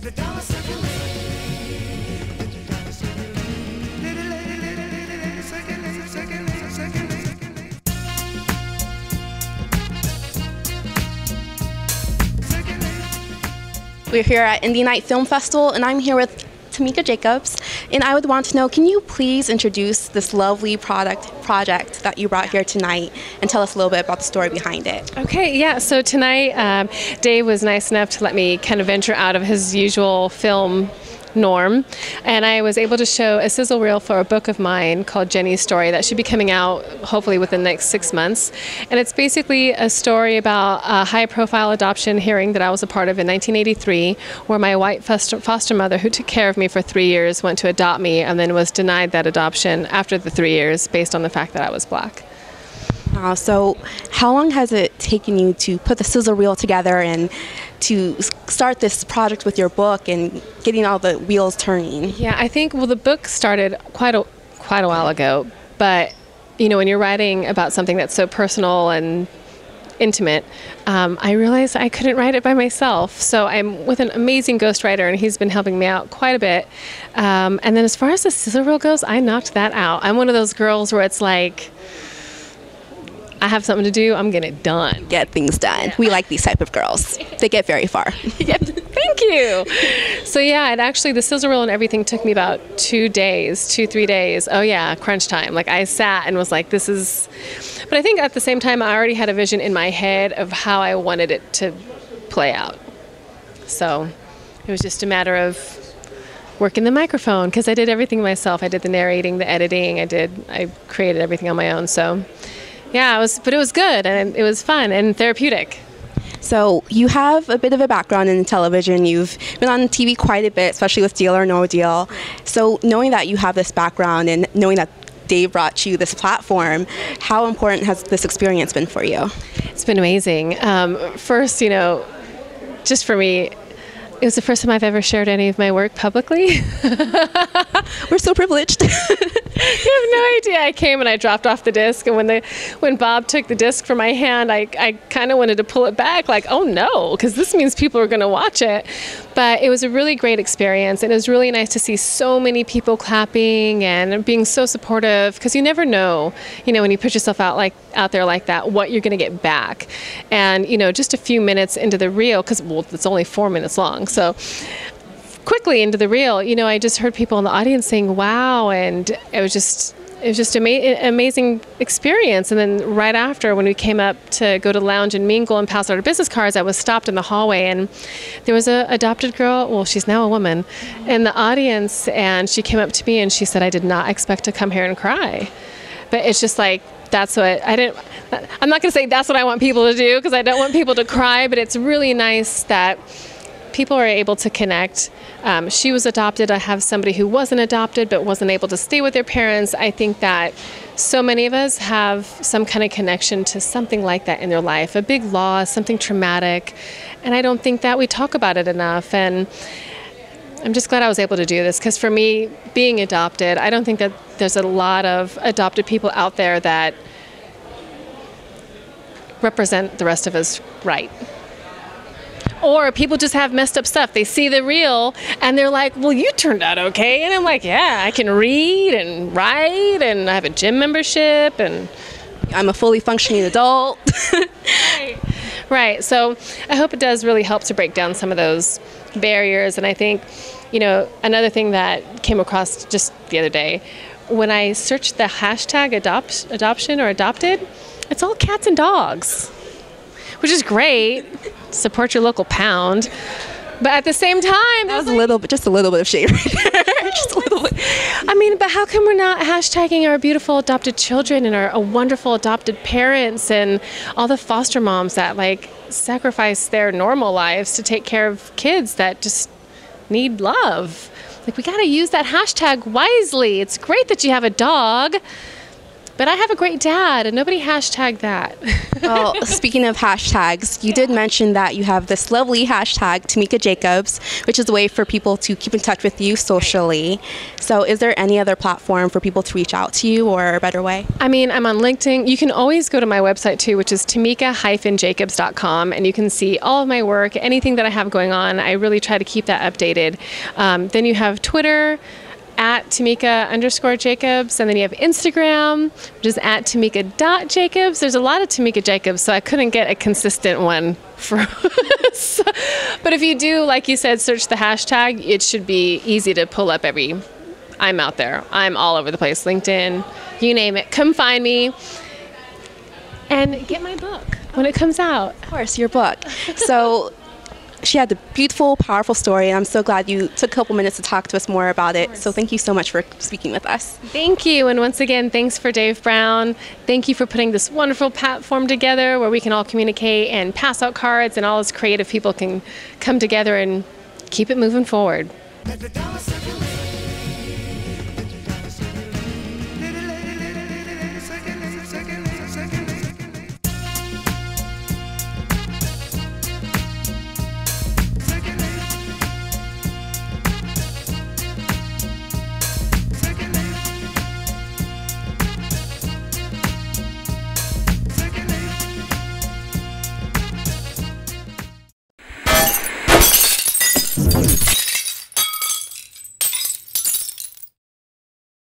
We're here at Indie Night Film Festival, and I'm here with Tameka Jacobs, and I would want to know, can you please introduce this lovely project that you brought here tonight and tell us a little bit about the story behind it? Okay, yeah, so tonight Dave was nice enough to let me kind of venture out of his usual film norm, and I was able to show a sizzle reel for a book of mine called Jenny's Story that should be coming out hopefully within the next 6 months. And it's basically a story about a high-profile adoption hearing that I was a part of in 1983, where my white foster mother, who took care of me for 3 years, went to adopt me and then was denied that adoption after the 3 years based on the fact that I was black. So how long has it taken you to put the sizzle reel together and to start this project with your book and getting all the wheels turning? Yeah, I think, well, the book started quite a while ago, but you know, when you're writing about something that's so personal and intimate, I realized I couldn't write it by myself. So I'm with an amazing ghostwriter, and he's been helping me out quite a bit. And then as far as the sizzle reel goes, I knocked that out. I'm one of those girls where it's like, I have something to do, I'm getting it done. Get things done. Yeah. We like these type of girls. They get very far. Yeah, thank you. So yeah, and actually the sizzle reel and everything took me about 3 days. Oh yeah, crunch time. Like I sat and was like, this is, but I think at the same time I already had a vision in my head of how I wanted it to play out. So it was just a matter of working the microphone, because I did everything myself. I did the narrating, the editing, I created everything on my own. So yeah, but it was good, and it was fun and therapeutic. So you have a bit of a background in television. You've been on TV quite a bit, especially with Deal or No Deal. So knowing that you have this background and knowing that Dave brought you this platform, how important has this experience been for you? It's been amazing. First, you know, just for me, it was the first time I've ever shared any of my work publicly. We're so privileged. You have no idea. I came and I dropped off the disc, and when Bob took the disc from my hand, I kind of wanted to pull it back, like, oh no, because this means people are going to watch it. But it was a really great experience, and it was really nice to see so many people clapping and being so supportive, because you never know, you know, when you put yourself out there like that, what you're going to get back. And you know, just a few minutes into the reel, because well, it's only 4 minutes long, so quickly into the reel, you know, I just heard people in the audience saying, wow, and it was just an amazing experience. And then right after, when we came up to go to the lounge and mingle and pass out our business cards, I was stopped in the hallway, and there was an adopted girl, well, she's now a woman, in the audience, and she came up to me and she said, I did not expect to come here and cry. But it's just like, that's what I'm not going to say that's what I want people to do, because I don't want people to cry, but it's really nice that people are able to connect. She was adopted. I have somebody who wasn't adopted but wasn't able to stay with their parents. I think that so many of us have some kind of connection to something like that in their life, a big loss, something traumatic, and I don't think that we talk about it enough. And I'm just glad I was able to do this, because for me, being adopted, I don't think that there's a lot of adopted people out there that represent the rest of us right. Or people just have messed up stuff. They see the reel and they're like, well, you turned out okay. And I'm like, yeah, I can read and write, and I have a gym membership, and I'm a fully functioning adult. Right. So I hope it does really help to break down some of those barriers. And I think, you know, another thing that came across just the other day, when I searched the hashtag adoption or adopted, it's all cats and dogs, which is great. Support your local pound. But at the same time, that was just a little bit of shade right there. Just a little bit. I mean, but how come we're not hashtagging our beautiful adopted children and our wonderful adopted parents and all the foster moms that like sacrifice their normal lives to take care of kids that just need love? Like, we got to use that hashtag wisely. It's great that you have a dog, But I have a great dad, and nobody hashtagged that. Well, speaking of hashtags, you did mention that you have this lovely hashtag, Tameka Jacobs, which is a way for people to keep in touch with you socially. So is there any other platform for people to reach out to you, or a better way? I mean, I'm on LinkedIn. You can always go to my website too, which is tameka-jacobs.com, and you can see all of my work, anything that I have going on. I really try to keep that updated. Then you have Twitter, at Tameka_Jacobs, and then you have Instagram, which is at Tameka.Jacobs. There's a lot of Tameka Jacobs, so I couldn't get a consistent one for us. But if you do, like you said, search the hashtag, it should be easy to pull up I'm out there. I'm all over the place. LinkedIn, you name it. Come find me and get my book when it comes out. Of course, your book. So she had a beautiful, powerful story, and I'm so glad you took a couple minutes to talk to us more about it. So thank you so much for speaking with us. Thank you. And once again, thanks for Dave Brown. Thank you for putting this wonderful platform together where we can all communicate and pass out cards, and all us creative people can come together and keep it moving forward.